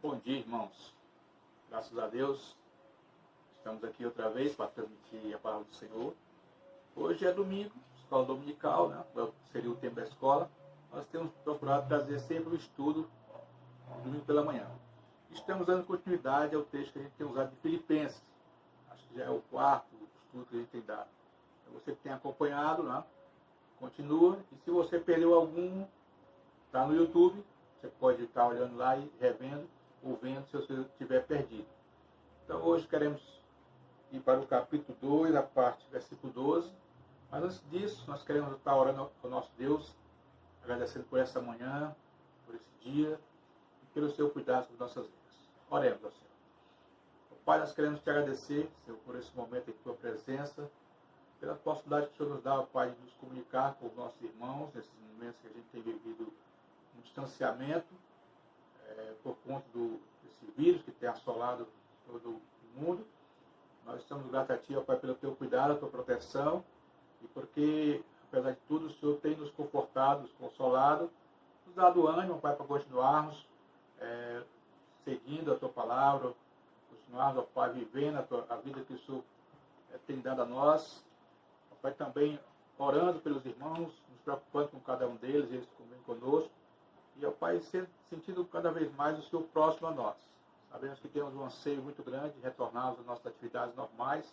Bom dia, irmãos. Graças a Deus, estamos aqui outra vez para transmitir a palavra do Senhor. Hoje é domingo, escola dominical, né? Seria o tempo da escola. Nós temos procurado trazer sempre o estudo domingo pela manhã. Estamos dando continuidade ao texto que a gente tem usado de Filipenses. Acho que já é o quarto estudo que a gente tem dado. Então, você que tem acompanhado, né? Continua. E se você perdeu algum, está no YouTube. Você pode estar olhando lá e revendo ou vendo se você tiver perdido. Então hoje queremos ir para o capítulo 2, a parte versículo 12. Mas antes disso, nós queremos estar orando ao nosso Deus, agradecendo por essa manhã, por esse dia e pelo seu cuidado com nossas vidas. Oremos ao Senhor. Pai, nós queremos te agradecer, Senhor, por esse momento em tua presença, pela possibilidade que o Senhor nos dá, Pai, de nos comunicar com os nossos irmãos, nesses momentos que a gente tem vivido um distanciamento, por conta desse vírus que tem assolado todo o mundo. Nós estamos gratos a Ti, ó Pai, pelo Teu cuidado, a Tua proteção, e porque, apesar de tudo, o Senhor tem nos confortado, nos consolado, nos dado ânimo, Pai, para continuarmos seguindo a Tua palavra, continuarmos, ó Pai, vivendo a vida que o Senhor tem dado a nós. Ó Pai, também orando pelos irmãos, nos preocupando com cada um deles, eles também conosco. E, ó Pai, sentindo cada vez mais o Senhor próximo a nós. Sabemos que temos um anseio muito grande de retornarmos às nossas atividades normais.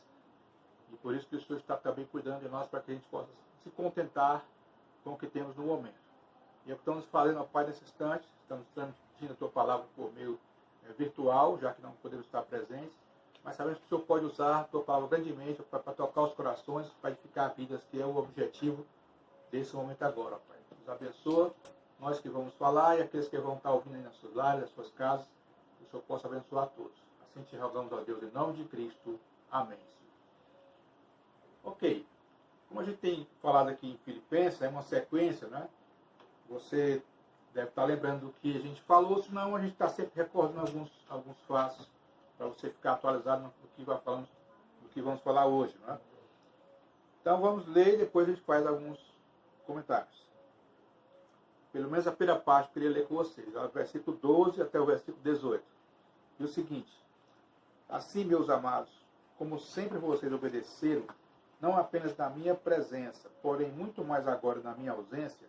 E por isso que o Senhor está também cuidando de nós, para que a gente possa se contentar com o que temos no momento. E é o que estamos fazendo, ó Pai, nesse instante. Estamos transmitindo a Tua palavra por meio virtual, já que não podemos estar presentes. Mas sabemos que o Senhor pode usar a Tua palavra grandemente para tocar os corações, para edificar vidas, que é o objetivo desse momento agora, ó Pai. Nos abençoa. Nós que vamos falar e aqueles que vão estar ouvindo aí nas suas lares, nas suas casas, que o Senhor possa abençoar a todos. Assim te rogamos, ó Deus, em nome de Cristo. Amém. Ok. Como a gente tem falado aqui em Filipenses, é uma sequência, né? Você deve estar lembrando do que a gente falou, senão a gente está sempre recordando alguns fatos para você ficar atualizado do que vamos falar hoje, né? Então vamos ler e depois a gente faz alguns comentários. Pelo menos a primeira parte que eu queria ler com vocês, o versículo 12 até o versículo 18. E o seguinte: assim, meus amados, como sempre vocês obedeceram, não apenas na minha presença, porém muito mais agora na minha ausência,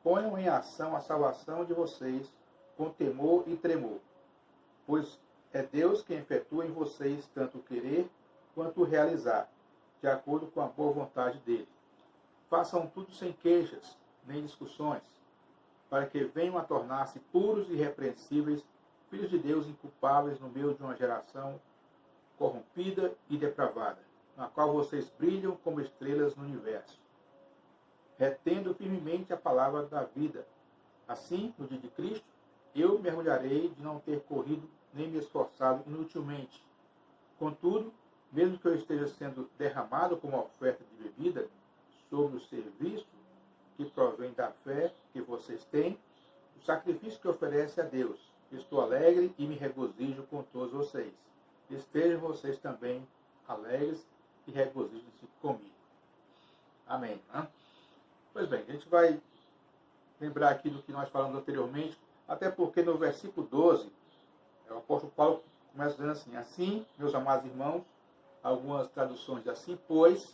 ponham em ação a salvação de vocês com temor e tremor, pois é Deus quem efetua em vocês tanto o querer quanto o realizar, de acordo com a boa vontade dele. Façam tudo sem queixas, nem discussões, para que venham a tornar-se puros e irrepreensíveis, filhos de Deus inculpáveis no meio de uma geração corrompida e depravada, na qual vocês brilham como estrelas no universo, retendo firmemente a palavra da vida. Assim, no dia de Cristo, eu me orgulharei de não ter corrido nem me esforçado inutilmente. Contudo, mesmo que eu esteja sendo derramado como oferta de bebida sobre o serviço que provém da fé que vocês têm, o sacrifício que oferece a Deus. Estou alegre e me regozijo com todos vocês. Estejam vocês também alegres e regozijem-se comigo. Amém. Né? Pois bem, a gente vai lembrar aqui do que nós falamos anteriormente, até porque no versículo 12, o apóstolo Paulo começa dizendo assim: assim, meus amados irmãos, algumas traduções de assim, pois.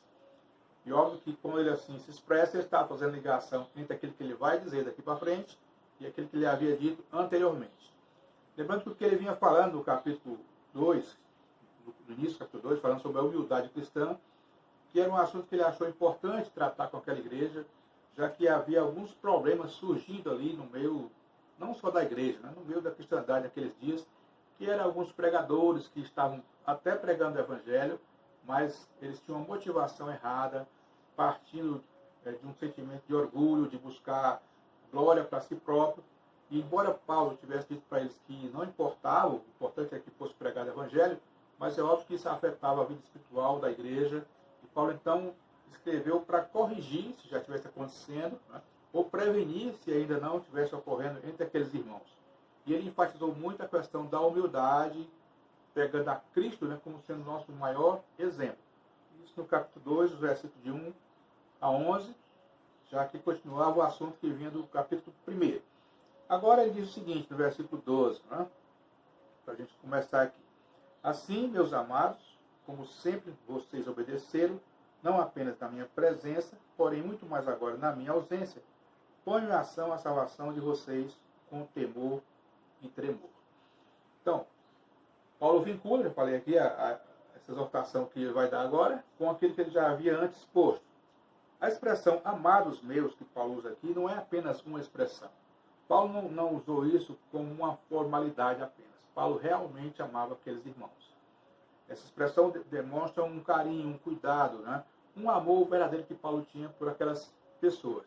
E óbvio que, como ele assim se expressa, ele está fazendo ligação entre aquilo que ele vai dizer daqui para frente e aquilo que ele havia dito anteriormente. Lembrando que o que ele vinha falando no capítulo 2, no início do capítulo 2, falando sobre a humildade cristã, que era um assunto que ele achou importante tratar com aquela igreja, já que havia alguns problemas surgindo ali no meio, não só da igreja, né, no meio da cristandade naqueles dias, que eram alguns pregadores que estavam até pregando o evangelho, mas eles tinham uma motivação errada, partindo de um sentimento de orgulho, de buscar glória para si próprio. E embora Paulo tivesse dito para eles que não importava, o importante é que fosse pregado o evangelho, mas é óbvio que isso afetava a vida espiritual da igreja. E Paulo então escreveu para corrigir, se já estivesse acontecendo, né, ou prevenir, se ainda não estivesse ocorrendo entre aqueles irmãos. E ele enfatizou muito a questão da humildade, pegando a Cristo, né, como sendo nosso maior exemplo. Isso no capítulo 2, os versículos de 1 a 11, já que continuava o assunto que vinha do capítulo 1. Agora ele diz o seguinte, no versículo 12, né? para a gente começar aqui. Assim, meus amados, como sempre vocês obedeceram, não apenas na minha presença, porém muito mais agora na minha ausência, ponham em ação a salvação de vocês com temor e tremor. Então, Paulo vincula, eu falei aqui, essa exortação que ele vai dar agora, com aquilo que ele já havia antes exposto. A expressão amados meus, que Paulo usa aqui, não é apenas uma expressão. Paulo não usou isso como uma formalidade apenas. Paulo realmente amava aqueles irmãos. Essa expressão demonstra um carinho, um cuidado, né? Um amor verdadeiro que Paulo tinha por aquelas pessoas.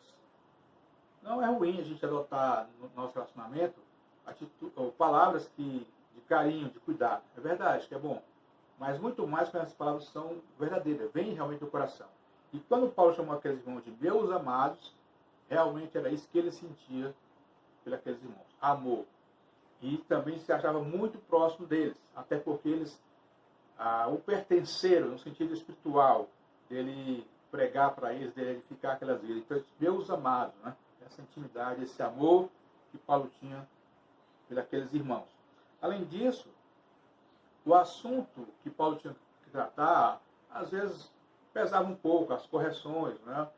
Não é ruim a gente adotar no nosso relacionamento palavras de carinho, de cuidado. É verdade que é bom. Mas muito mais quando essas palavras são verdadeiras, vêm realmente do coração. E quando Paulo chamou aqueles irmãos de meus amados, realmente era isso que ele sentia por aqueles irmãos. Amor. E também se achava muito próximo deles, até porque eles o pertenceram no sentido espiritual, dele pregar para eles, dele edificar aquelas vidas. Então, meus amados, né? Essa intimidade, esse amor que Paulo tinha por aqueles irmãos. Além disso, o assunto que Paulo tinha que tratar, às vezes pesava um pouco, as correções, né?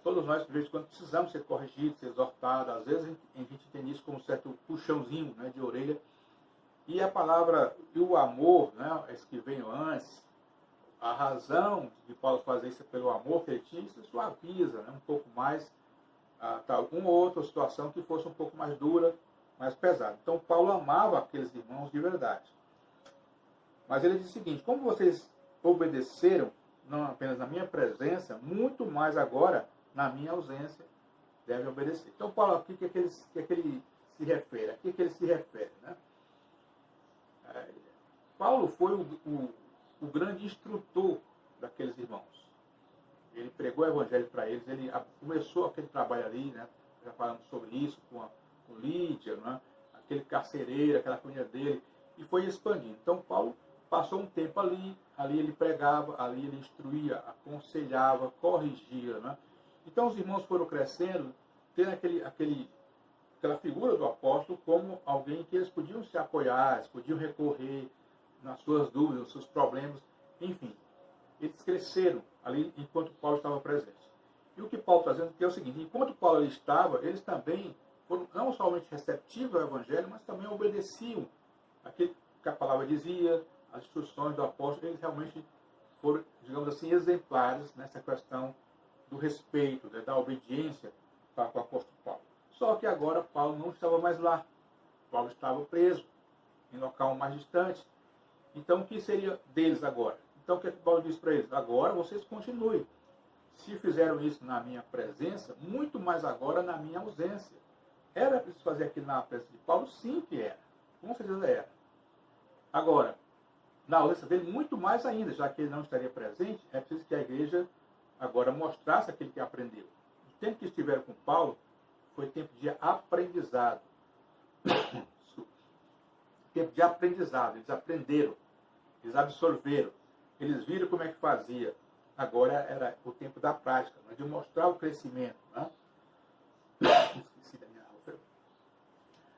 Todos nós, de vez em quando, precisamos ser corrigidos, ser exortados. Às vezes a gente entende isso como um certo puxãozinho, né, de orelha. E a palavra e o amor, né, esse que veio antes, a razão de Paulo fazer isso pelo amor que ele tinha, isso suaviza, né, um pouco mais alguma outra situação que fosse um pouco mais dura, mais pesada. Então Paulo amava aqueles irmãos de verdade. Mas ele diz o seguinte: como vocês obedeceram, não apenas na minha presença, muito mais agora na minha ausência devem obedecer. Então Paulo aqui, o que ele se refere? A que ele se refere, né? Paulo foi o grande instrutor daqueles irmãos. Ele pregou o evangelho para eles, ele começou aquele trabalho ali, né? Já falamos sobre isso com Lídia, né? Aquele carcereiro, aquela família dele, e foi expandindo. Então Paulo passou um tempo ali ele pregava, ali ele instruía, aconselhava, corrigia, né? Então os irmãos foram crescendo, tendo aquela figura do apóstolo como alguém que eles podiam se apoiar, eles podiam recorrer nas suas dúvidas, nos seus problemas, enfim. Eles cresceram ali enquanto Paulo estava presente. E o que Paulo está dizendo é o seguinte: enquanto Paulo ali estava, eles também foram não somente receptivos ao Evangelho, mas também obedeciam aquilo que a palavra dizia, as instruções do apóstolo. Eles realmente foram, digamos assim, exemplares nessa questão do respeito, né, da obediência para com o apóstolo Paulo. Só que agora Paulo não estava mais lá. Paulo estava preso, em local mais distante. Então, o que seria deles agora? Então, o que Paulo diz para eles? Agora vocês continuem. Se fizeram isso na minha presença, muito mais agora na minha ausência. Era preciso fazer aquilo na presença de Paulo? Sim que era. Com certeza era. Agora, na ausência dele, muito mais ainda, já que ele não estaria presente, é preciso que a igreja agora mostrasse aquilo que aprendeu. O tempo que estiveram com Paulo foi tempo de aprendizado. Tempo de aprendizado. Eles aprenderam. Eles absorveram. Eles viram como é que fazia. Agora era o tempo da prática, de mostrar o crescimento. Né? Esqueci da minha roupa.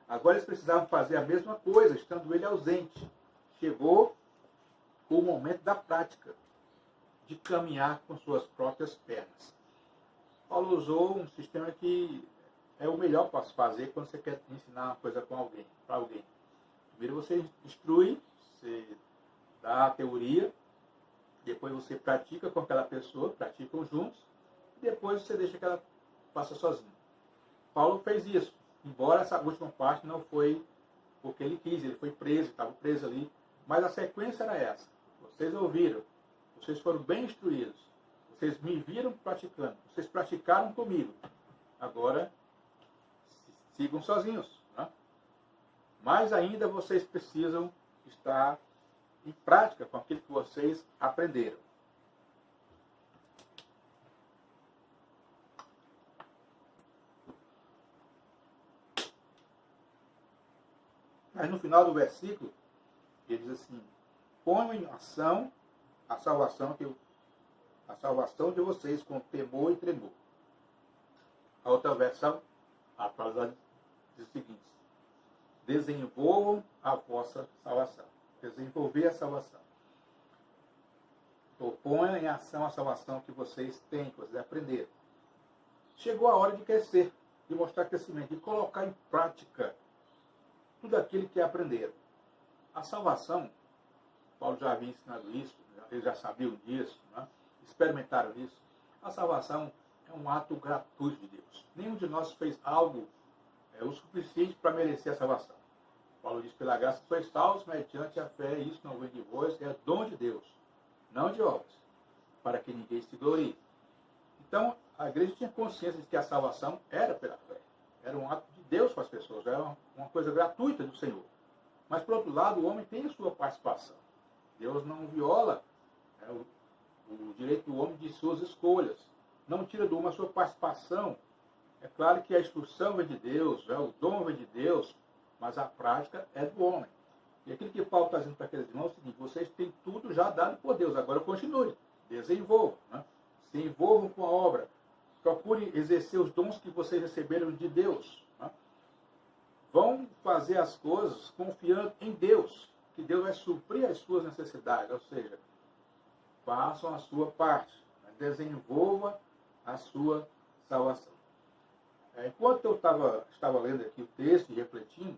Agora eles precisavam fazer a mesma coisa, estando ele ausente. Chegou o momento da prática, de caminhar com suas próprias pernas. Paulo usou um sistema que é o melhor para se fazer quando você quer ensinar uma coisa para alguém. Primeiro você instrui, você dá a teoria, depois você pratica com aquela pessoa, praticam juntos, e depois você deixa que ela faça sozinha. Paulo fez isso, embora essa última parte não foi porque ele quis, ele foi preso, estava preso ali, mas a sequência era essa. Vocês ouviram, vocês foram bem instruídos, vocês me viram praticando, vocês praticaram comigo. Agora, sigam sozinhos. Né? Mais ainda, vocês precisam estar em prática com aquilo que vocês aprenderam. Mas no final do versículo, ele diz assim: ponham em ação a salvação de vocês com temor e tremor. A outra versão, a atualizada, diz o seguinte: desenvolvam a vossa salvação. Desenvolver a salvação. Ou ponha em ação a salvação que vocês têm, que vocês aprenderam. Chegou a hora de crescer, de mostrar crescimento, de colocar em prática tudo aquilo que aprenderam. A salvação, Paulo já havia ensinado isso, eles já sabiam disso, né? Experimentaram isso. A salvação é um ato gratuito de Deus. Nenhum de nós fez algo o suficiente para merecer a salvação. Paulo diz, pela graça sois salvos mediante a fé, isso não vem de vós, é dom de Deus, não de obras, para que ninguém se glorie. Então, a igreja tinha consciência de que a salvação era pela fé. Era um ato de Deus para as pessoas, era uma coisa gratuita do Senhor. Mas, por outro lado, o homem tem a sua participação. Deus não viola o direito do homem de suas escolhas. Não tira do homem a sua participação. É claro que a instrução vem de Deus, o dom vem de Deus, mas a prática é do homem. E aquilo que Paulo está dizendo para aqueles irmãos é o seguinte: vocês têm tudo já dado por Deus, agora continue, desenvolvam, né? Se envolvam com a obra, procurem exercer os dons que vocês receberam de Deus. Né? Vão fazer as coisas confiando em Deus, que Deus vai suprir as suas necessidades, ou seja, façam a sua parte, né? Desenvolva a sua salvação. Enquanto eu estava lendo aqui o texto e refletindo,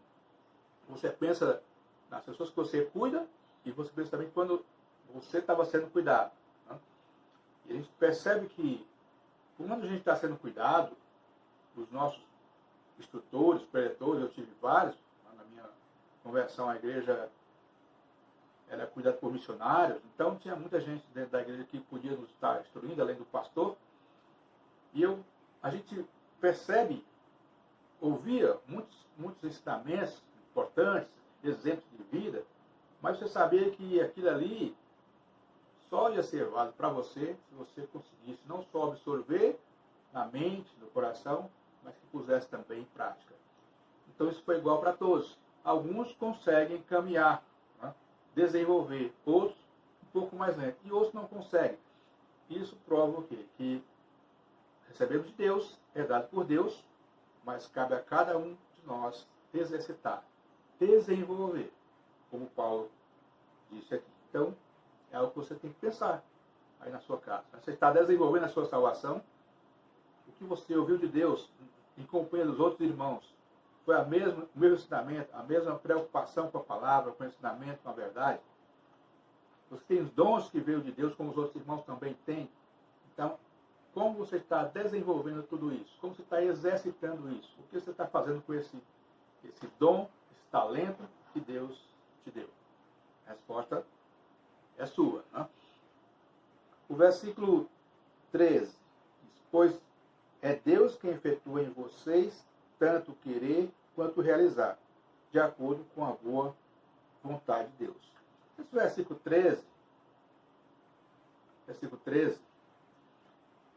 você pensa nas pessoas que você cuida e você pensa também quando você estava sendo cuidado. Né? E a gente percebe que quando a gente está sendo cuidado, os nossos instrutores, preletores, eu tive vários, na minha conversão à igreja era cuidado por missionários, então tinha muita gente dentro da igreja que podia nos estar instruindo, além do pastor, e a gente percebe, ouvia muitos ensinamentos importantes, exemplos de vida, mas você sabia que aquilo ali só ia ser válido para você se você conseguisse não só absorver na mente, no coração, mas que pusesse também em prática. Então isso foi igual para todos. Alguns conseguem caminhar, né? Desenvolver, outros um pouco mais lento, e outros não conseguem. Isso prova o quê? Que recebemos de Deus, é dado por Deus, mas cabe a cada um de nós exercitar, desenvolver, como Paulo disse aqui. Então, é algo que você tem que pensar aí na sua casa. Você está desenvolvendo a sua salvação? O que você ouviu de Deus em companhia dos outros irmãos foi o mesmo ensinamento, a mesma preocupação com a palavra, com o ensinamento, com a verdade? Você tem os dons que veio de Deus, como os outros irmãos também têm. Então, como você está desenvolvendo tudo isso? Como você está exercitando isso? O que você está fazendo com esse dom, esse talento que Deus te deu? A resposta é sua. Né? O versículo 13 diz: pois é Deus quem efetua em vocês tanto querer quanto realizar, de acordo com a boa vontade de Deus. Esse versículo 13,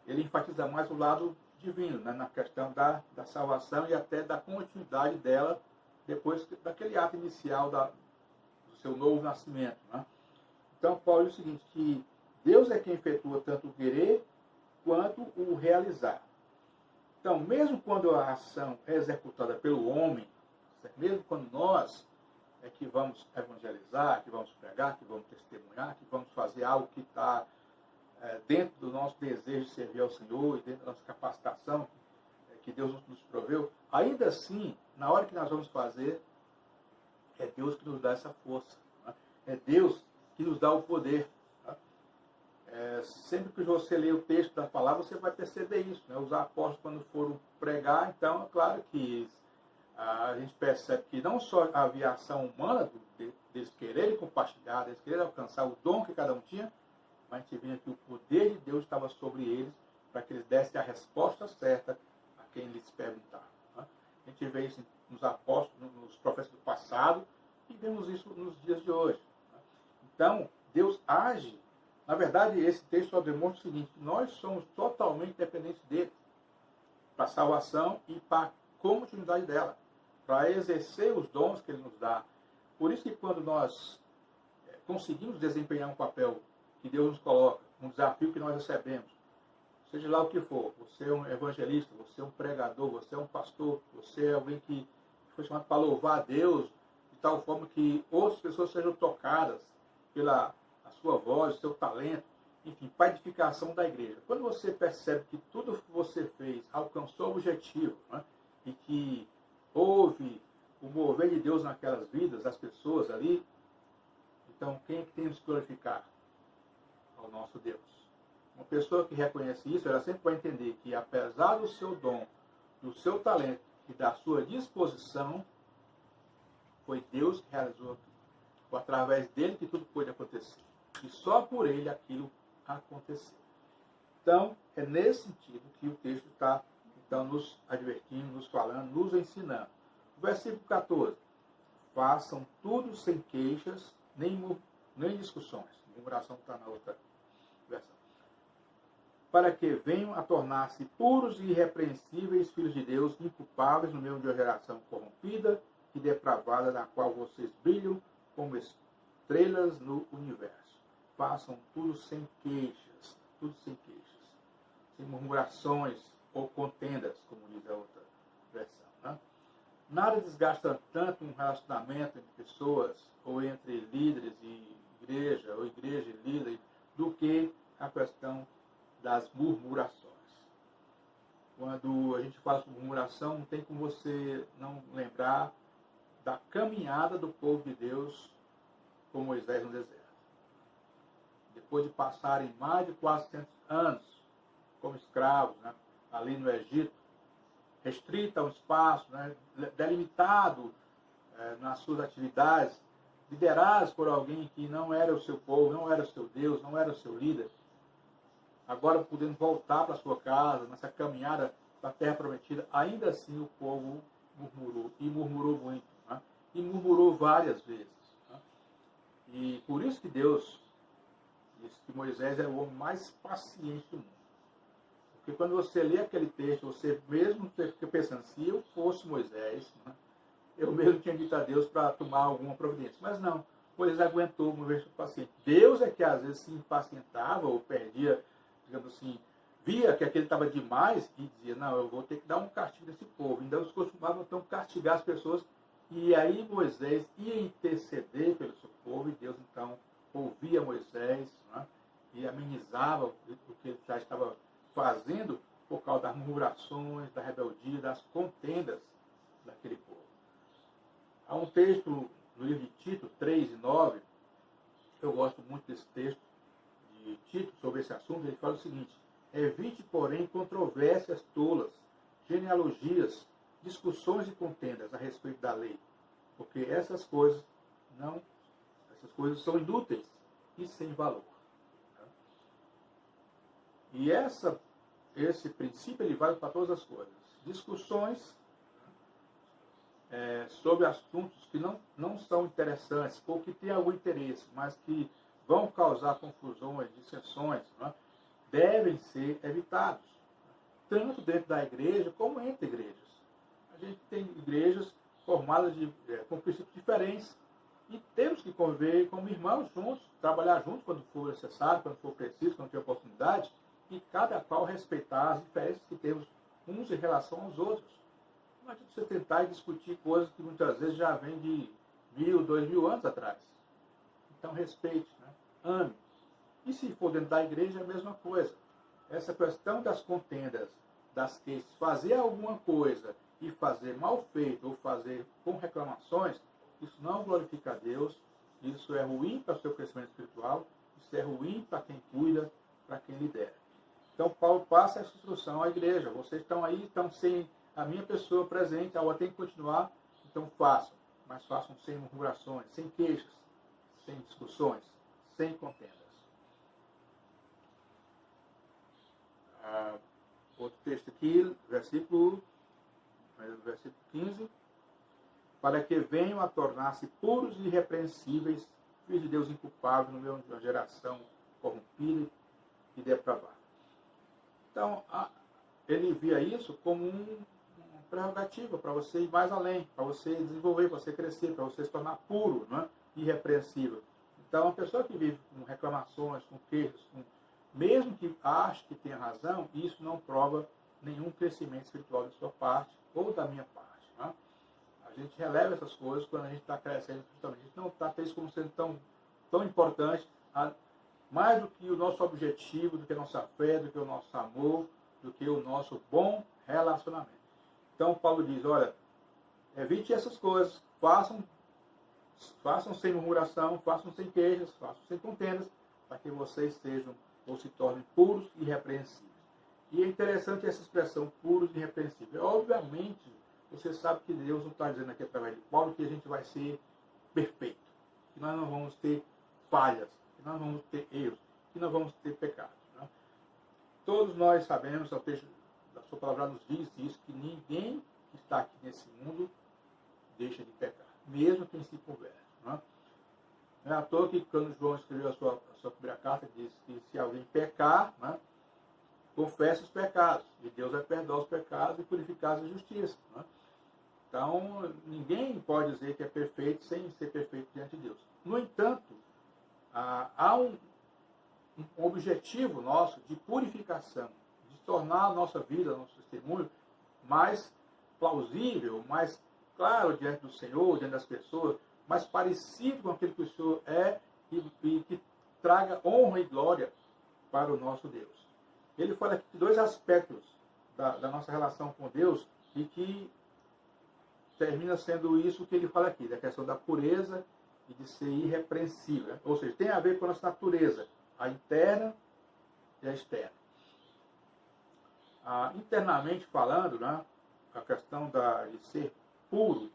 ele enfatiza mais o lado divino, né, na questão da salvação e até da continuidade dela depois daquele ato inicial do seu novo nascimento. Né? Então, Paulo diz o seguinte, que Deus é quem efetua tanto o querer quanto o realizar. Então, mesmo quando a ação é executada pelo homem, mesmo quando nós é que vamos evangelizar, que vamos pregar, que vamos testemunhar, que vamos fazer algo que está dentro do nosso desejo de servir ao Senhor e dentro da nossa capacitação que Deus nos proveu, ainda assim, na hora que nós vamos fazer, é Deus que nos dá essa força. Né? É Deus que nos dá o poder. Tá? Sempre que você lê o texto da palavra, você vai perceber isso. Né? Os apóstolos, quando foram pregar, então, é claro que a gente percebe que não só havia a ação humana deles quererem compartilhar, deles quererem alcançar o dom que cada um tinha, mas a gente via que o poder de Deus estava sobre eles para que eles dessem a resposta certa a quem lhes perguntava. Né? A gente vê isso nos apóstolos, nos profetas do passado e vemos isso nos dias de hoje. Né? Então, Deus age. Na verdade, esse texto só demonstra o seguinte: nós somos totalmente dependentes dele para a salvação e para a continuidade dela, para exercer os dons que ele nos dá. Por isso que quando nós conseguimos desempenhar um papel que Deus nos coloca, um desafio que nós recebemos, seja lá o que for, você é um evangelista, você é um pregador, você é um pastor, você é alguém que foi chamado para louvar a Deus, de tal forma que outras pessoas sejam tocadas pela a sua voz, o seu talento, enfim, para a edificação da igreja. Quando você percebe que tudo que você fez alcançou o objetivo, né, e que houve o mover de Deus naquelas vidas, das pessoas ali, então quem é que temos que glorificar? Ao nosso Deus. Uma pessoa que reconhece isso, ela sempre vai entender que apesar do seu dom, do seu talento e da sua disposição, foi Deus que realizou, foi através dele que tudo pôde acontecer. E só por ele aquilo aconteceu. Então, é nesse sentido que o texto está então, nos advertindo, nos falando, nos ensinando. O versículo 14. Façam tudo sem queixas, nem discussões. A murmuração está na outra versão. Para que venham a tornar-se puros e irrepreensíveis filhos de Deus, inculpáveis no meio de uma geração corrompida e depravada, na qual vocês brilham como estrelas no universo. Façam tudo sem queixas, sem murmurações ou contendas, como diz a outra versão. Né? Nada desgasta tanto um relacionamento entre pessoas, ou entre líderes e igreja, ou igreja e líder, do que a questão das murmurações. Quando a gente fala sobre murmuração, não tem como você não lembrar da caminhada do povo de Deus com Moisés no deserto. Depois de passarem mais de 400 anos como escravos, né, ali no Egito, restrito a um espaço, né, delimitado nas suas atividades, liderados por alguém que não era o seu povo, não era o seu Deus, não era o seu líder, agora podendo voltar para sua casa, nessa caminhada da terra prometida, ainda assim o povo murmurou, e murmurou muito, né? E murmurou várias vezes. Né? E por isso que Deus disse que Moisés era o homem mais paciente do mundo. Porque quando você lê aquele texto, você mesmo fica pensando, se eu fosse Moisés, né, eu mesmo tinha dito a Deus para tomar alguma providência. Mas não, Moisés aguentou uma vez paciente. Deus é que às vezes se impacientava ou perdia, digamos assim, via que aquele estava demais e dizia, não, eu vou ter que dar um castigo nesse povo. Então eles costumavam então castigar as pessoas e aí Moisés ia interceder pelo seu povo e Deus então ouvia Moisés, né, e amenizava o que ele já estava fazendo por causa das murmurações, da rebeldia, das contendas daquele povo. Há um texto no livro de Tito 3 e 9, eu gosto muito desse texto de Tito sobre esse assunto, ele fala o seguinte: evite, porém, controvérsias tolas, genealogias, discussões e contendas a respeito da lei, porque essas coisas são inúteis e sem valor. E esse princípio ele vale para todas as coisas. Discussões sobre assuntos que não são interessantes ou que têm algum interesse, mas que vão causar confusões, dissensões, né, devem ser evitados, tanto dentro da igreja como entre igrejas. A gente tem igrejas formadas com princípios diferentes e temos que conviver como irmãos juntos, trabalhar juntos quando for necessário, quando for preciso, quando tiver oportunidade, e cada qual respeitar as diferenças que temos uns em relação aos outros. Não adianta você tentar discutir coisas que muitas vezes já vêm de 1000, 2000 anos atrás. Então respeite, né? Ame. E se for dentro da igreja, é a mesma coisa. Essa questão das contendas, das queixas, fazer alguma coisa e fazer mal feito ou fazer com reclamações, isso não glorifica a Deus, isso é ruim para o seu crescimento espiritual, isso é ruim para quem cuida, para quem lidera. Então, Paulo passa essa instrução à igreja. Vocês estão aí, estão sem a minha pessoa presente, a aula tem que continuar, então façam. Mas façam sem murmurações, sem queixas, sem discussões, sem contendas. Outro texto aqui, versículo 15. Para que venham a tornar-se puros e irrepreensíveis, filhos de Deus inculpáveis no meio de uma geração corrompida e depravada. Então, ele via isso como uma prerrogativa para você ir mais além, para você desenvolver, para você crescer, para você se tornar puro, né? Irrepreensível. Então, uma pessoa que vive com reclamações, com queixas, mesmo que ache que tenha razão, isso não prova nenhum crescimento espiritual da sua parte ou da minha parte. Né? A A gente releva essas coisas quando a gente está crescendo espiritualmente. A gente não trata isso como sendo tão importante, mais do que o nosso objetivo, do que a nossa fé, do que o nosso amor, do que o nosso bom relacionamento. Então Paulo diz, olha, evite essas coisas, façam sem murmuração, façam sem queixas, façam sem contendas, para que vocês sejam ou se tornem puros e irrepreensíveis. E é interessante essa expressão, puros e irrepreensíveis. Obviamente, você sabe que Deus não está dizendo aqui através de Paulo que a gente vai ser perfeito, que nós não vamos ter falhas, que nós vamos ter erros, que nós vamos ter pecados. Né? Todos nós sabemos, o texto da sua palavra nos diz isso, que ninguém que está aqui nesse mundo deixa de pecar, mesmo quem se converte. Não é à toa que quando João escreveu a sua primeira carta, diz que se alguém pecar, né, confesse os pecados, e Deus vai perdoar os pecados e purificar a justiça. Né? Então, ninguém pode dizer que é perfeito sem ser perfeito diante de Deus. No entanto, há um objetivo nosso de purificação, de tornar a nossa vida, nosso testemunho, mais plausível, mais claro diante do Senhor, diante das pessoas, mais parecido com aquilo que o Senhor é e que traga honra e glória para o nosso Deus. Ele fala aqui de dois aspectos da nossa relação com Deus e que termina sendo isso que ele fala aqui, da questão da pureza e de ser irrepreensível. Ou seja, tem a ver com a nossa natureza, a interna e a externa. Internamente falando, né, a questão de ser puro,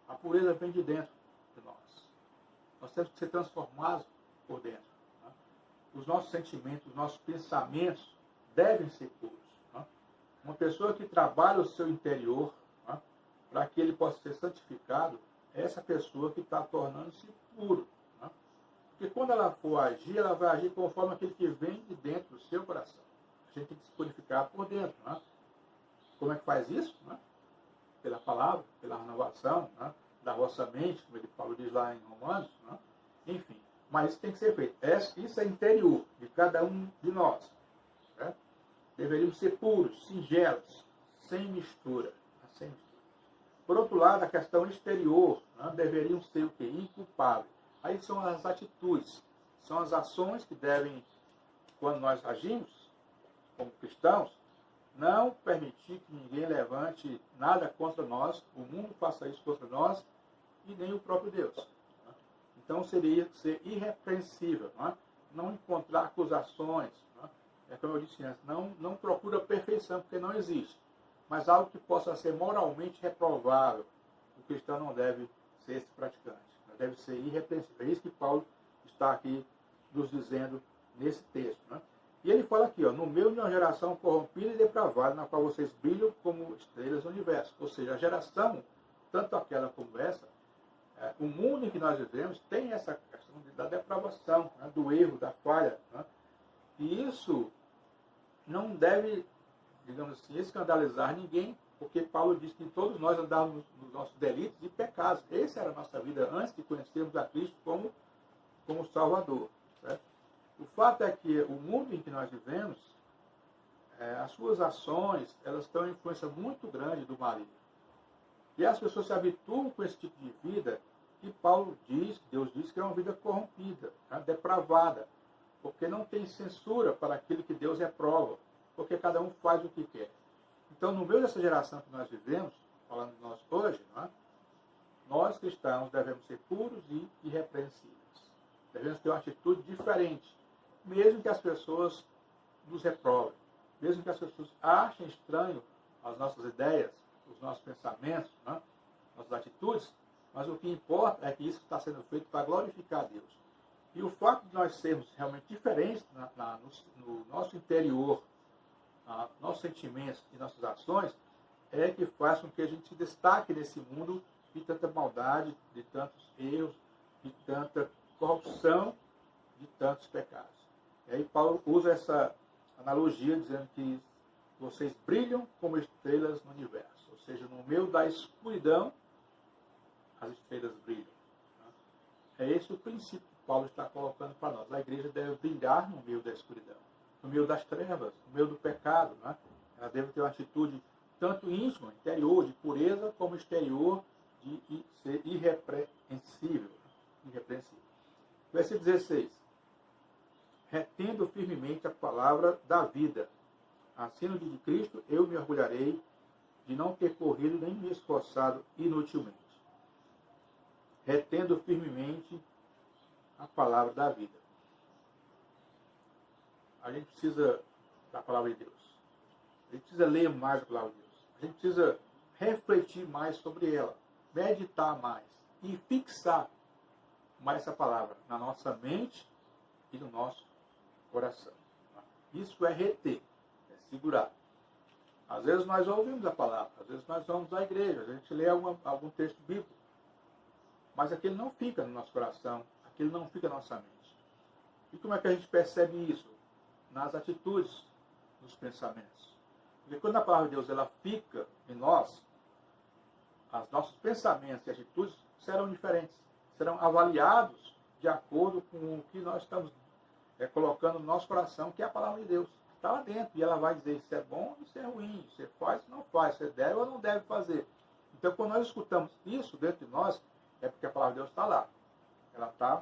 a pureza vem de dentro de nós. Nós temos que ser transformados por dentro. Né? Os nossos sentimentos, os nossos pensamentos devem ser puros. Né? Uma pessoa que trabalha o seu interior, né, para que ele possa ser santificado, é essa pessoa que está tornando-se puro. Né? Porque quando ela for agir, ela vai agir conforme aquele que vem de dentro do seu coração. A gente tem que se purificar por dentro. Né? Como é que faz isso? Né? Pela palavra, pela renovação, né, da vossa mente, como ele Paulo diz lá em Romanos, né? Enfim, mas isso tem que ser feito. Isso é interior de cada um de nós. Né? Deveríamos ser puros, singelos, sem mistura. Sem mistura. Por outro lado, a questão exterior, né, deveriam ser o quê? Inculpáveis. Aí são as atitudes, são as ações que devem, quando nós agimos como cristãos, não permitir que ninguém levante nada contra nós, o mundo faça isso contra nós, e nem o próprio Deus. Né? Então seria ser irrepreensível, não encontrar acusações. Né? É como eu disse antes, não procura perfeição, porque não existe. Mas algo que possa ser moralmente reprovável. O cristão não deve ser esse praticante. Deve ser irrepreensível. É isso que Paulo está aqui nos dizendo nesse texto. Né? E ele fala aqui, no meio de uma geração corrompida e depravada, na qual vocês brilham como estrelas do universo. Ou seja, a geração, tanto aquela como essa, o mundo em que nós vivemos tem essa questão da depravação, né, do erro, da falha. Né? E isso não deve, digamos assim, escandalizar ninguém, porque Paulo diz que todos nós andávamos nos nossos delitos e pecados. Essa era a nossa vida antes de conhecermos a Cristo como Salvador. Certo? O fato é que o mundo em que nós vivemos, as suas ações, elas têm uma influência muito grande do maligno. E as pessoas se habituam com esse tipo de vida que Paulo diz, Deus diz que é uma vida corrompida, depravada, porque não tem censura para aquilo que Deus reprova, porque cada um faz o que quer. Então, no meio dessa geração que nós vivemos, falando de nós hoje, nós cristãos devemos ser puros e irrepreensíveis. Devemos ter uma atitude diferente, mesmo que as pessoas nos reprovem, mesmo que as pessoas achem estranho as nossas ideias, os nossos pensamentos, nossas atitudes, mas o que importa é que isso está sendo feito para glorificar a Deus. E o fato de nós sermos realmente diferentes no nosso interior, nossos sentimentos e nossas ações, é que faz com que a gente se destaque nesse mundo de tanta maldade, de tantos erros, de tanta corrupção, de tantos pecados. E aí Paulo usa essa analogia dizendo que vocês brilham como estrelas no universo. Ou seja, no meio da escuridão, as estrelas brilham. É esse o princípio que Paulo está colocando para nós. A igreja deve brilhar no meio da escuridão, no meio das trevas, no meio do pecado. Ela deve ter uma atitude tanto íntima, interior, de pureza, como exterior, de ser irrepreensível. Versículo 16. Retendo firmemente a palavra da vida. Assim, no dia de Cristo, eu me orgulharei de não ter corrido nem me esforçado inutilmente. Retendo firmemente a palavra da vida. A gente precisa da palavra de Deus. A gente precisa ler mais a palavra de Deus. A gente precisa refletir mais sobre ela, meditar mais e fixar mais essa palavra na nossa mente e no nosso coração. Isso é reter, é segurar. Às vezes nós ouvimos a palavra, às vezes nós vamos à igreja, a gente lê algum texto bíblico, mas aquele não fica no nosso coração, aquele não fica na nossa mente. E como é que a gente percebe isso? Nas atitudes, nos pensamentos. Porque quando a palavra de Deus ela fica em nós, os nossos pensamentos e atitudes serão diferentes, serão avaliados de acordo com o que nós estamos colocando no nosso coração, que é a palavra de Deus. Está lá dentro, e ela vai dizer se é bom ou se é ruim, se faz ou não faz, se deve ou não deve fazer. Então, quando nós escutamos isso dentro de nós, é porque a palavra de Deus está lá. Ela está,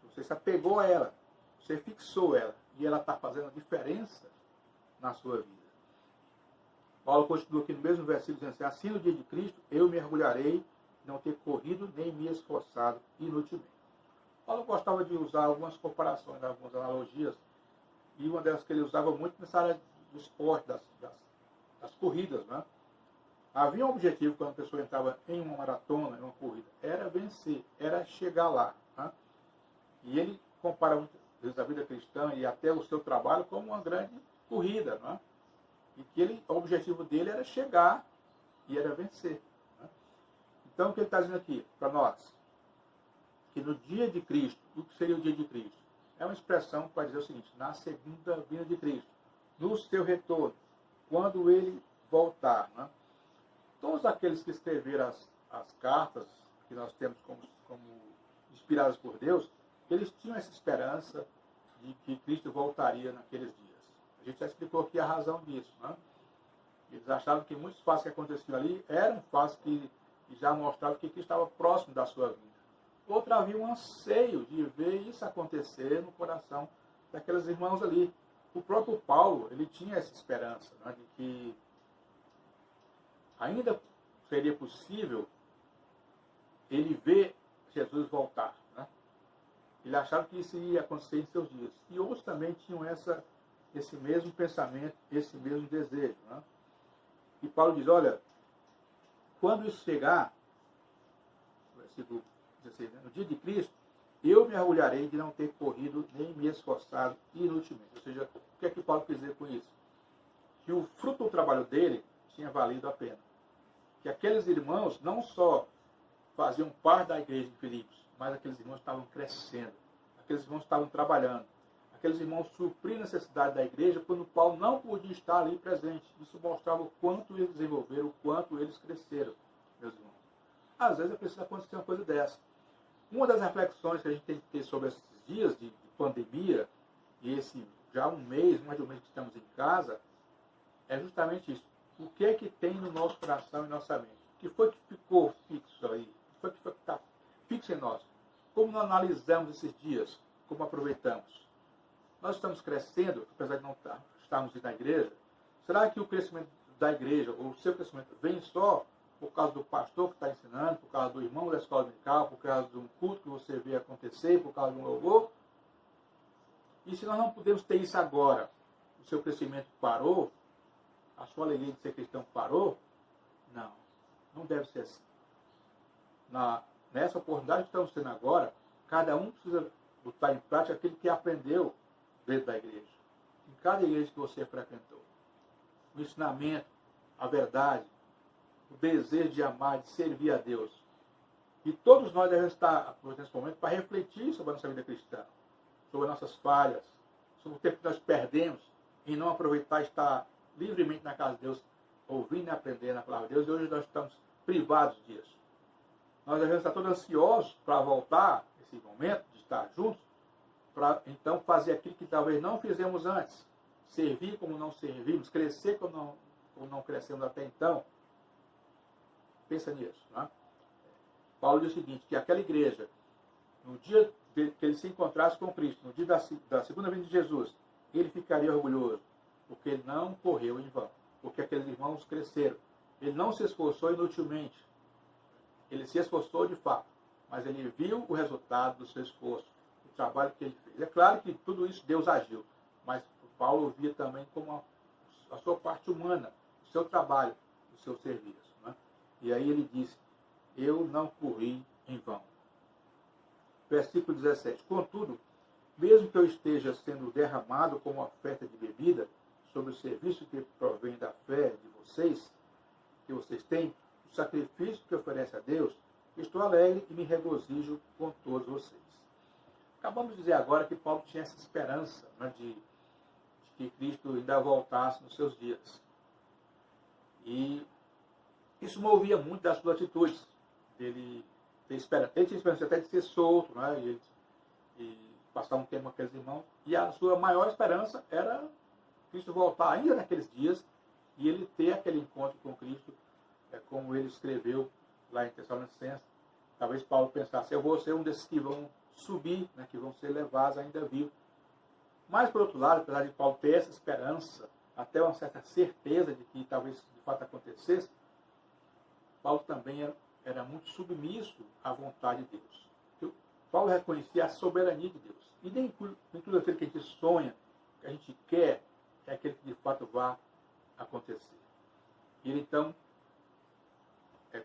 você se apegou a ela, você fixou ela, e ela está fazendo a diferença na sua vida. Paulo continua aqui no mesmo versículo, dizendo assim, assim no dia de Cristo, eu me orgulharei de não ter corrido nem me esforçado inutilmente. Paulo gostava de usar algumas comparações, algumas analogias, e uma delas que ele usava muito nessa área do esporte, das corridas. Né? Havia um objetivo quando a pessoa entrava em uma maratona, em uma corrida, era vencer, era chegar lá. Né? E ele compara muitas vezes a vida cristã e até o seu trabalho como uma grande corrida. Né? E que o objetivo dele era chegar e era vencer. Né? Então, o que ele está dizendo aqui para nós? Que no dia de Cristo, o que seria o dia de Cristo? É uma expressão para dizer o seguinte, na segunda vinda de Cristo, no seu retorno, quando ele voltar. Né? Todos aqueles que escreveram as cartas que nós temos como inspiradas por Deus, eles tinham essa esperança de que Cristo voltaria naqueles dias. A gente já explicou aqui a razão disso. Né? Eles achavam que muitos fatos que aconteciam ali eram fatos que já mostravam que Cristo estava próximo da sua vida. Outro havia um anseio de ver isso acontecer no coração daqueles irmãos ali. O próprio Paulo, ele tinha essa esperança, né, de que ainda seria possível ele ver Jesus voltar. Né? Ele achava que isso ia acontecer em seus dias. E outros também tinham esse mesmo pensamento, esse mesmo desejo. Né? E Paulo diz, olha, quando isso chegar, versículo 16, né? No dia de Cristo, eu me orgulharei de não ter corrido nem me esforçado inutilmente. Ou seja, o que é que Paulo quis dizer com isso? Que o fruto do trabalho dele tinha valido a pena. Que aqueles irmãos não só faziam parte da igreja de Filipos, mas aqueles irmãos estavam crescendo, aqueles irmãos estavam trabalhando, aqueles irmãos supriam a necessidade da igreja quando Paulo não podia estar ali presente. Isso mostrava o quanto eles desenvolveram, o quanto eles cresceram, meus irmãos. Às vezes é preciso acontecer uma coisa dessa. Uma das reflexões que a gente tem que ter sobre esses dias de pandemia, e esse já um mês, mais de um mês que estamos em casa, é justamente isso. O que é que tem no nosso coração e nossa mente? O que foi que ficou fixo aí? O que foi que está fixo em nós? Como nós analisamos esses dias? Como aproveitamos? Nós estamos crescendo, apesar de não estarmos indo na igreja? Será que o crescimento da igreja, ou o seu crescimento, vem só por causa do pastor que está ensinando, por causa do irmão da escola dominical, por causa de um culto que você vê acontecer, por causa de um louvor? E se nós não podemos ter isso agora, o seu crescimento parou, a sua alegria de ser cristão parou? Não, não deve ser assim. Nessa oportunidade que estamos tendo agora, cada um precisa botar em prática aquilo que aprendeu dentro da igreja. Em cada igreja que você frequentou. O ensinamento, a verdade, o desejo de amar, de servir a Deus. E todos nós devemos estar nesse momento para refletir sobre a nossa vida cristã, sobre as nossas falhas, sobre o tempo que nós perdemos em não aproveitar estar livremente na casa de Deus, ouvindo e aprendendo a palavra de Deus, e hoje nós estamos privados disso. Nós devemos estar todos ansiosos para voltar esse momento de estar juntos, para então fazer aquilo que talvez não fizemos antes, servir como não servimos, crescer como não crescemos até então. Pensa nisso. Né? Paulo diz o seguinte, que aquela igreja, no dia que ele se encontrasse com Cristo, no dia da segunda vinda de Jesus, ele ficaria orgulhoso, porque ele não correu em vão, porque aqueles irmãos cresceram. Ele não se esforçou inutilmente, ele se esforçou de fato, mas ele viu o resultado do seu esforço, do trabalho que ele fez. É claro que tudo isso Deus agiu, mas Paulo via também como a sua parte humana, o seu trabalho, o seu serviço. Né? E aí ele disse, eu não corri em vão. Versículo 17. Contudo, mesmo que eu esteja sendo derramado como oferta de bebida sobre o serviço que provém da fé de vocês, que vocês têm, o sacrifício que oferece a Deus, estou alegre e me regozijo com todos vocês. Acabamos de dizer agora que Paulo tinha essa esperança, né, de que Cristo ainda voltasse nos seus dias. E isso movia muito das suas atitudes. Ele tinha esperança até de ser solto, né, e passar um tempo com aqueles irmãos. E a sua maior esperança era Cristo voltar ainda naqueles dias e ele ter aquele encontro com Cristo, como ele escreveu lá em Tessalonicenses. Talvez Paulo pensasse, eu vou ser um desses que vão subir, né, que vão ser levados ainda vivos. Mas, por outro lado, apesar de Paulo ter essa esperança, até uma certa certeza de que talvez de fato acontecesse, Paulo também era muito submisso à vontade de Deus. Paulo reconhecia a soberania de Deus. E nem tudo aquilo que a gente sonha, que a gente quer, é aquele que de fato vai acontecer. E ele então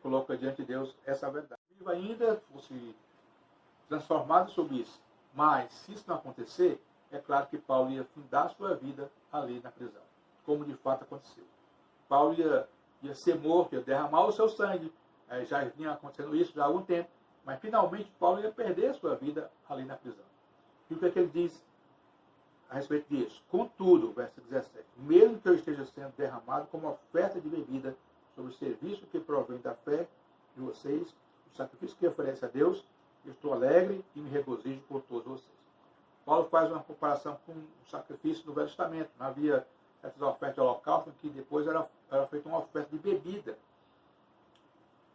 coloca diante de Deus essa verdade. Ele ainda fosse transformado sobre isso. Mas, se isso não acontecer, é claro que Paulo ia findar sua vida ali na prisão, como de fato aconteceu. Paulo ia ser morto, ia derramar o seu sangue. Já vinha acontecendo isso já há algum tempo, mas finalmente Paulo ia perder a sua vida ali na prisão. E o que é que ele diz a respeito disso? Contudo, verso 17, mesmo que eu esteja sendo derramado como oferta de bebida sobre o serviço que provém da fé de vocês, o sacrifício que oferece a Deus, eu estou alegre e me regozijo por todos vocês. Paulo faz uma comparação com o sacrifício do Velho Testamento. Não havia essas ofertas de holocausto, que depois era feita uma oferta de bebida.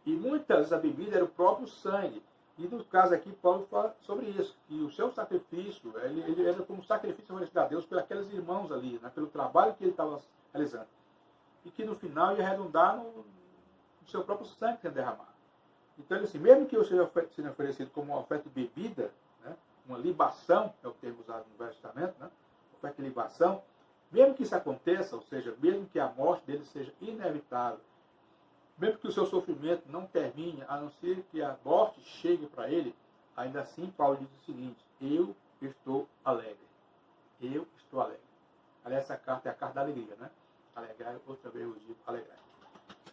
E muitas da bebida era o próprio sangue. E no caso aqui, Paulo fala sobre isso, que o seu sacrifício, ele era como sacrifício a Deus pelos aqueles irmãos ali, né, pelo trabalho que ele estava realizando. E que no final ia redundar no seu próprio sangue sendo derramado. Então, assim, mesmo que eu seja sendo oferecido como uma oferta de bebida, né, uma libação, é o termo usado no Velho Testamento, né, oferta de libação, mesmo que isso aconteça, ou seja, mesmo que a morte dele seja inevitável, mesmo que o seu sofrimento não termine, a não ser que a morte chegue para ele, ainda assim Paulo diz o seguinte, eu estou alegre. Eu estou alegre. Aliás, essa carta é a carta da alegria, né? Alegrar, outra vez eu digo alegrar.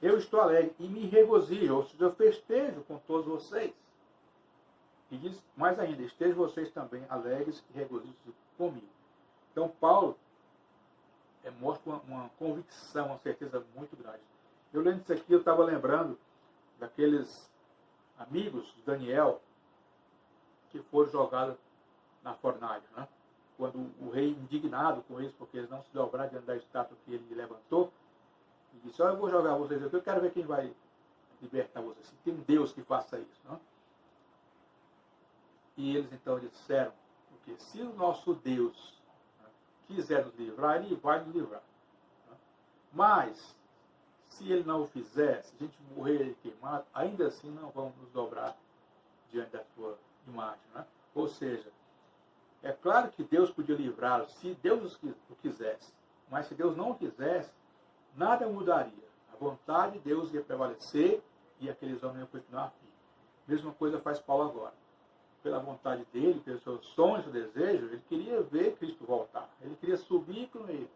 Eu estou alegre e me regozijo, ou seja, eu festejo com todos vocês. E diz mais ainda, estejam vocês também alegres e regozijem comigo. Então, Paulo mostra uma convicção, uma certeza muito grande. Eu lendo isso aqui, eu estava lembrando daqueles amigos de Daniel que foram jogados na fornalha, né? Quando o rei, indignado com eles, porque eles não se dobraram diante da estátua que ele levantou, e disse, eu vou jogar vocês aqui, eu quero ver quem vai libertar vocês. Se tem um Deus que faça isso. Né? E eles então disseram, porque se o nosso Deus, né, quiser nos livrar, ele vai nos livrar. Né? Mas, se ele não o fizer, se a gente morrer queimado, ainda assim não vamos nos dobrar diante da sua imagem. Né? Ou seja, é claro que Deus podia livrá-los se Deus o quisesse, mas se Deus não o quisesse, nada mudaria. A vontade de Deus ia prevalecer e aqueles homens iam continuar firmes. Mesma coisa faz Paulo agora. Pela vontade dele, pelos seus sonhos, seus desejos, ele queria ver Cristo voltar. Ele queria subir com ele.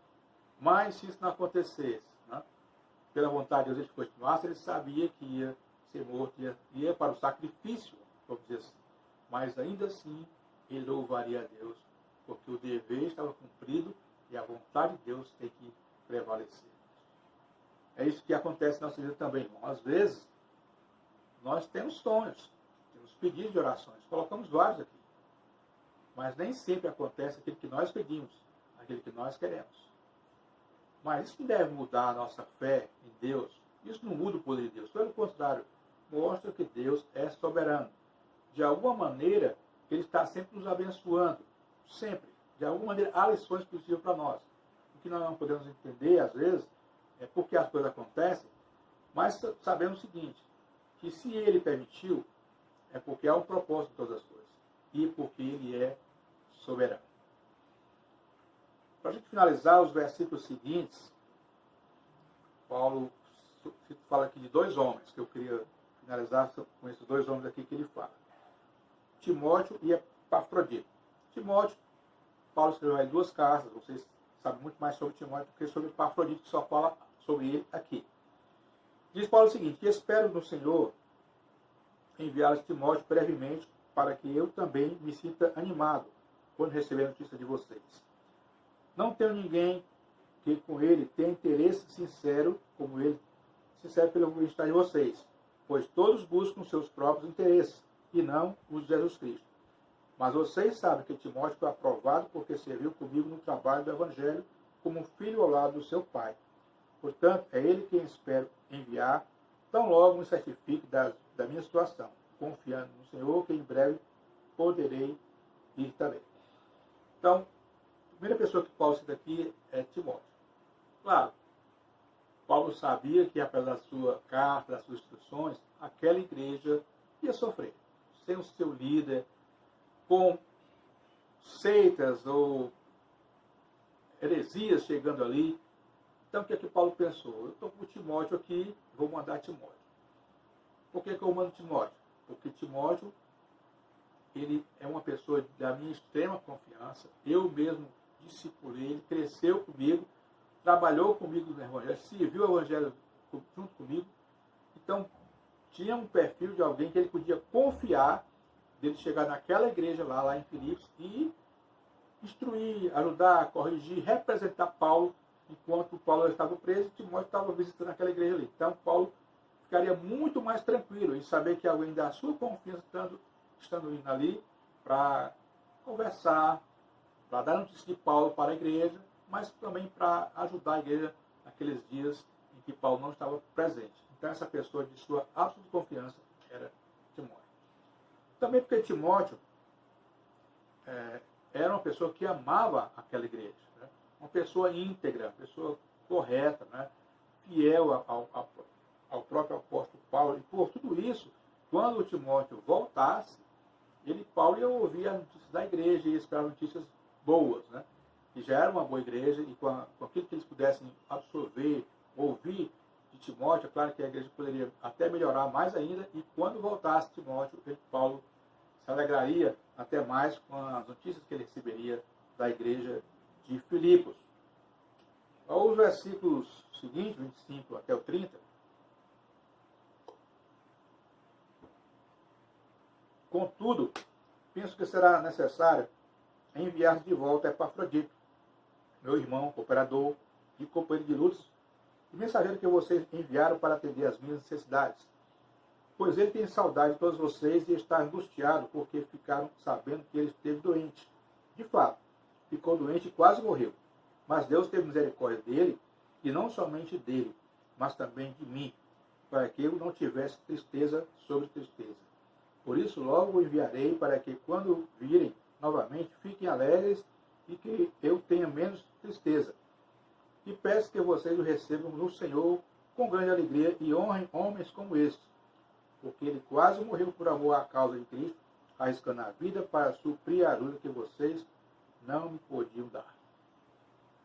Mas se isso não acontecesse, né, pela vontade de Deus ele continuasse, ele sabia que ia ser morto, ia para o sacrifício, vamos dizer assim. Mas ainda assim, ele louvaria a Deus, porque o dever estava cumprido e a vontade de Deus tem que prevalecer. É isso que acontece na nossa vida também, irmão. Às vezes, nós temos sonhos, temos pedidos de orações, colocamos vários aqui. Mas nem sempre acontece aquilo que nós pedimos, aquilo que nós queremos. Mas isso não deve mudar a nossa fé em Deus. Isso não muda o poder de Deus. Pelo contrário, mostra que Deus é soberano. De alguma maneira, Ele está sempre nos abençoando. Sempre. De alguma maneira, há lições positivas para nós. O que nós não podemos entender, às vezes, é porque as coisas acontecem, mas sabemos o seguinte, que se Ele permitiu, é porque há um propósito em todas as coisas. E porque Ele é soberano. Para a gente finalizar os versículos seguintes, Paulo fala aqui de dois homens, que eu queria finalizar com esses dois homens aqui que ele fala. Timóteo e Epafrodito. Timóteo, Paulo escreveu aí 2 cartas, vocês sabem muito mais sobre Timóteo do que sobre Epafrodito, que só fala sobre ele aqui. Diz Paulo o seguinte, que espero no Senhor enviar Timóteo brevemente, para que eu também me sinta animado quando receber a notícia de vocês. Não tenho ninguém que com ele tenha interesse sincero, como ele, sincero pelo bem-estar de vocês, pois todos buscam seus próprios interesses, e não os de Jesus Cristo. Mas vocês sabem que Timóteo foi aprovado porque serviu comigo no trabalho do Evangelho, como um filho ao lado do seu pai. Portanto, é ele quem espero enviar, tão logo me certifique da minha situação, confiando no Senhor que em breve poderei ir também. Então, a primeira pessoa que Paulo cita aqui é Timóteo. Claro, Paulo sabia que, apesar da sua carta, das suas instruções, aquela igreja ia sofrer. Sem o seu líder, com seitas ou heresias chegando ali. Então, o que é que Paulo pensou? Eu estou com Timóteo aqui, vou mandar Timóteo. Por que eu mando Timóteo? Porque Timóteo, ele é uma pessoa da minha extrema confiança. Eu mesmo discipulei, ele cresceu comigo, trabalhou comigo no Evangelho, serviu o Evangelho junto comigo. Então, tinha um perfil de alguém que ele podia confiar, dele chegar naquela igreja lá em Filipos e instruir, ajudar, corrigir, representar Paulo, enquanto Paulo estava preso e Timóteo estava visitando aquela igreja ali. Então, Paulo ficaria muito mais tranquilo em saber que alguém da sua confiança estando indo ali para conversar, para dar notícia de Paulo para a igreja, mas também para ajudar a igreja naqueles dias em que Paulo não estava presente. Então, essa pessoa de sua absoluta confiança era Timóteo. Também porque Timóteo era uma pessoa que amava aquela igreja, né? Uma pessoa íntegra, uma pessoa correta, né? Fiel ao próprio apóstolo Paulo. E por tudo isso, quando Timóteo voltasse, Paulo ia ouvir as notícias da igreja e esperar notícias boas, né? Que já era uma boa igreja e com aquilo que eles pudessem absorver, ouvir de Timóteo, é claro que a igreja poderia até melhorar mais ainda, e quando voltasse Timóteo, Paulo se alegraria até mais com as notícias que ele receberia da igreja de Filipos. Os versículos seguintes, 25 até o 30, contudo, penso que será necessário enviar de volta Epafrodito, meu irmão, cooperador e companheiro de lutas, e mensageiro que vocês enviaram para atender às minhas necessidades. Pois ele tem saudade de todos vocês e está angustiado porque ficaram sabendo que ele esteve doente. De fato, ficou doente e quase morreu. Mas Deus teve misericórdia dele, e não somente dele, mas também de mim, para que eu não tivesse tristeza sobre tristeza. Por isso logo o enviarei, para que quando virem novamente, fiquem alegres e que eu tenha menos tristeza. E peço que vocês o recebam no Senhor com grande alegria e honrem homens como este, porque ele quase morreu por amor à causa de Cristo, arriscando a vida para suprir a ajuda que vocês não me podiam dar.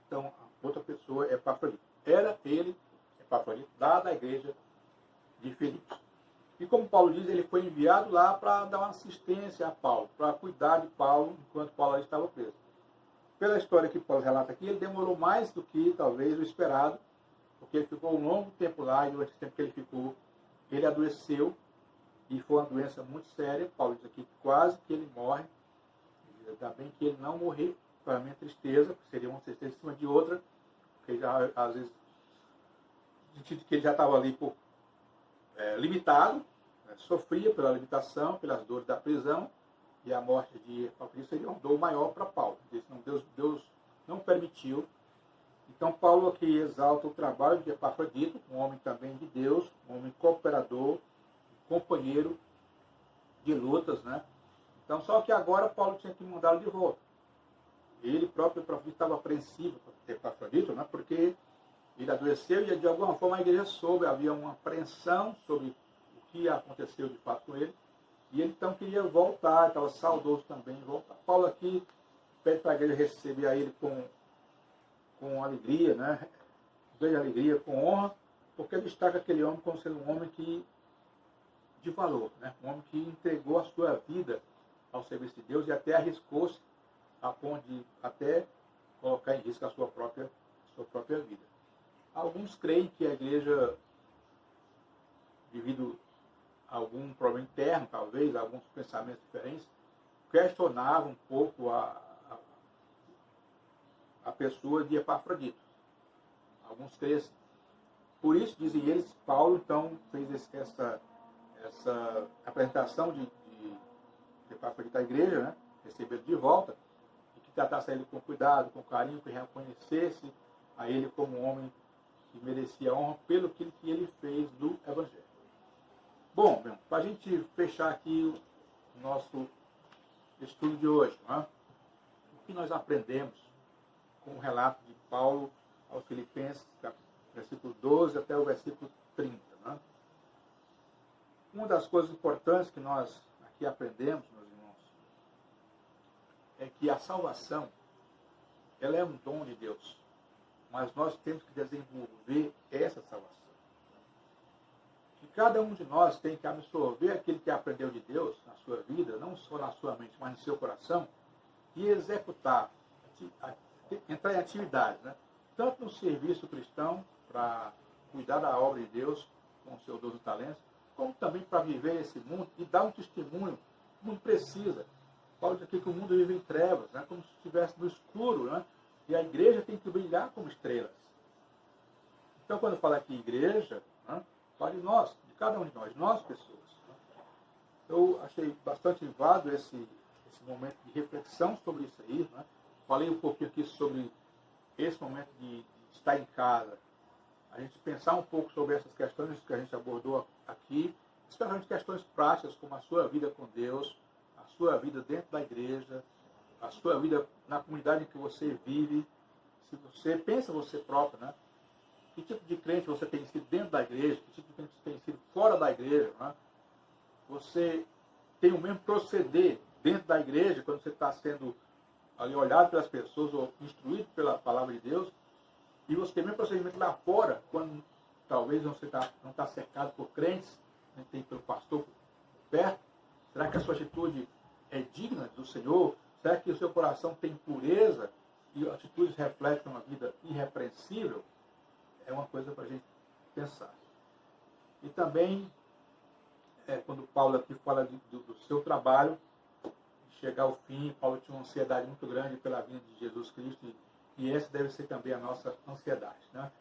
Então, a outra pessoa é Epafrodito. Era ele, Epafrodito, da igreja de Filipos. E como Paulo diz, ele foi enviado lá para dar uma assistência a Paulo, para cuidar de Paulo enquanto Paulo estava preso. Pela história que Paulo relata aqui, ele demorou mais do que talvez o esperado, porque ele ficou um longo tempo lá, e durante o tempo que ele ficou, ele adoeceu, e foi uma doença muito séria. Paulo diz aqui quase que ele morre. Ainda bem que ele não morreu, para a minha tristeza, porque seria uma tristeza em cima de outra, porque já, às vezes, no sentido que ele já estava ali limitado, né, sofria pela limitação, pelas dores da prisão, e a morte de Epafrodito seria uma dor maior para Paulo. Deus não permitiu. Então Paulo aqui exalta o trabalho de Epafrodito, um homem também de Deus, um homem cooperador, companheiro de lutas, né? Então, só que agora Paulo tinha que mandá-lo de volta. Ele próprio estava apreensivo por Epafrodito, né? Porque ele adoeceu e de alguma forma a igreja soube, havia uma apreensão sobre o que aconteceu de fato com ele, e ele então queria voltar, estava saudoso também de voltar. Paulo aqui pede para a igreja receber a ele com alegria, né? Grande alegria, com honra, porque ele destaca aquele homem como sendo um homem de valor, né? Um homem que entregou a sua vida ao serviço de Deus e até arriscou-se a ponto de até colocar em risco a sua própria vida. Alguns creem que a igreja, devido a algum problema interno, talvez, alguns pensamentos diferentes, questionavam um pouco a pessoa de Epafrodito. Alguns creem assim. Por isso, dizem eles, Paulo então fez essa apresentação de Epafrodito à igreja, né? Recebê-lo de volta, e que tratasse ele com cuidado, com carinho, que reconhecesse a ele como um homem que merecia honra pelo que ele fez no Evangelho. Bom, para a gente fechar aqui o nosso estudo de hoje, né? O que nós aprendemos com o relato de Paulo aos Filipenses, versículo 12 até o versículo 30. Né? Uma das coisas importantes que nós aqui aprendemos, meus irmãos, é que a salvação, ela é um dom de Deus, mas nós temos que desenvolver essa salvação. E cada um de nós tem que absorver aquilo que aprendeu de Deus na sua vida, não só na sua mente, mas no seu coração, e executar, entrar em atividade, né? Tanto no serviço cristão, para cuidar da obra de Deus com os seus 12 talentos, como também para viver esse mundo e dar um testemunho. O mundo precisa. Paulo diz aqui que o mundo vive em trevas, né? Como se estivesse no escuro, né? E a igreja tem que brilhar como estrelas. Então, quando fala aqui igreja, né? Fala de nós, de cada um de nós pessoas. Né? Eu achei bastante válido esse momento de reflexão sobre isso aí. Né? Falei um pouquinho aqui sobre esse momento de estar em casa, a gente pensar um pouco sobre essas questões que a gente abordou aqui, especialmente questões práticas, como a sua vida com Deus, a sua vida dentro da igreja, a sua vida na comunidade em que você vive. Se você pensa você próprio, né? Que tipo de crente você tem sido dentro da igreja, que tipo de crente você tem sido fora da igreja, né? Você tem o mesmo proceder dentro da igreja, quando você está sendo ali olhado pelas pessoas ou instruído pela palavra de Deus, e você tem o mesmo procedimento lá fora, quando talvez você não está cercado por crentes, nem tem pelo pastor perto. Será que a sua atitude é digna do Senhor? Será que o seu coração tem pureza e atitudes refletem uma vida irrepreensível? É uma coisa para a gente pensar. E também, quando Paulo aqui fala do seu trabalho, chegar ao fim, Paulo tinha uma ansiedade muito grande pela vinda de Jesus Cristo, e essa deve ser também a nossa ansiedade. Né?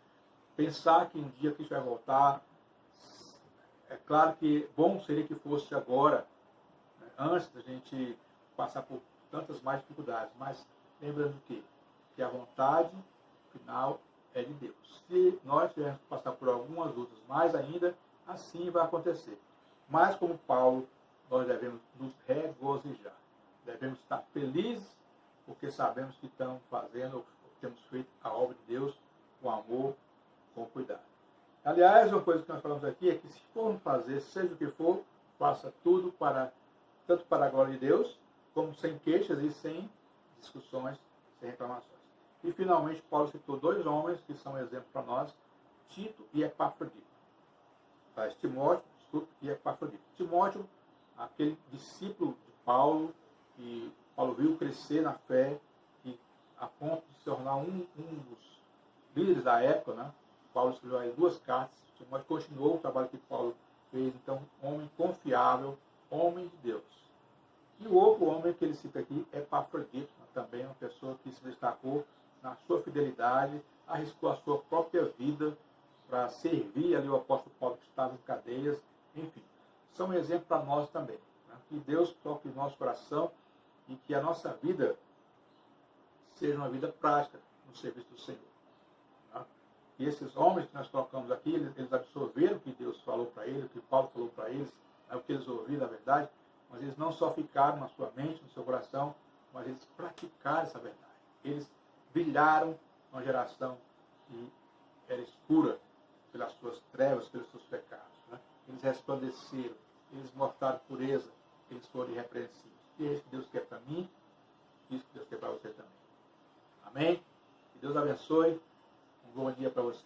Pensar que um dia Cristo vai voltar, é claro que bom seria que fosse agora, né? Antes da gente passar por tantas mais dificuldades, mas lembrando que a vontade final é de Deus. Se nós tivermos que passar por algumas lutas mais ainda, assim vai acontecer. Mas como Paulo, nós devemos nos regozijar. Devemos estar felizes porque sabemos que estamos fazendo, temos feito a obra de Deus com amor, com cuidado. Aliás, uma coisa que nós falamos aqui é que se formos fazer, seja o que for, faça tudo tanto para a glória de Deus, como sem queixas e sem discussões, sem reclamações. E finalmente, Paulo citou 2 homens que são exemplo para nós, Tito e Epafrodito. Timóteo e Epafrodito. Timóteo, aquele discípulo de Paulo, que Paulo viu crescer na fé, e a ponto de se tornar um dos líderes da época, né? Paulo escreveu aí 2 cartas, Timóteo continuou o trabalho que Paulo fez, então, homem confiável, homem de Deus. E o outro homem que ele cita aqui é Epafrodito, também uma pessoa que se destacou na sua fidelidade, arriscou a sua própria vida para servir ali o apóstolo Paulo que estava em cadeias, enfim. São um exemplo para nós também. Né? Que Deus toque o nosso coração e que a nossa vida seja uma vida prática no serviço do Senhor. Né? E esses homens que nós colocamos aqui, eles absorveram o que Deus falou para eles, o que Paulo falou para eles, né? O que não só ficaram na sua mente, no seu coração, mas eles praticaram essa verdade. Eles brilharam numa geração que era escura pelas suas trevas, pelos seus pecados. Né? Eles resplandeceram, eles mostraram pureza, eles foram irrepreensíveis. E é isso que Deus quer para mim, isso que Deus quer para você também. Amém? Que Deus abençoe. Um bom dia para você.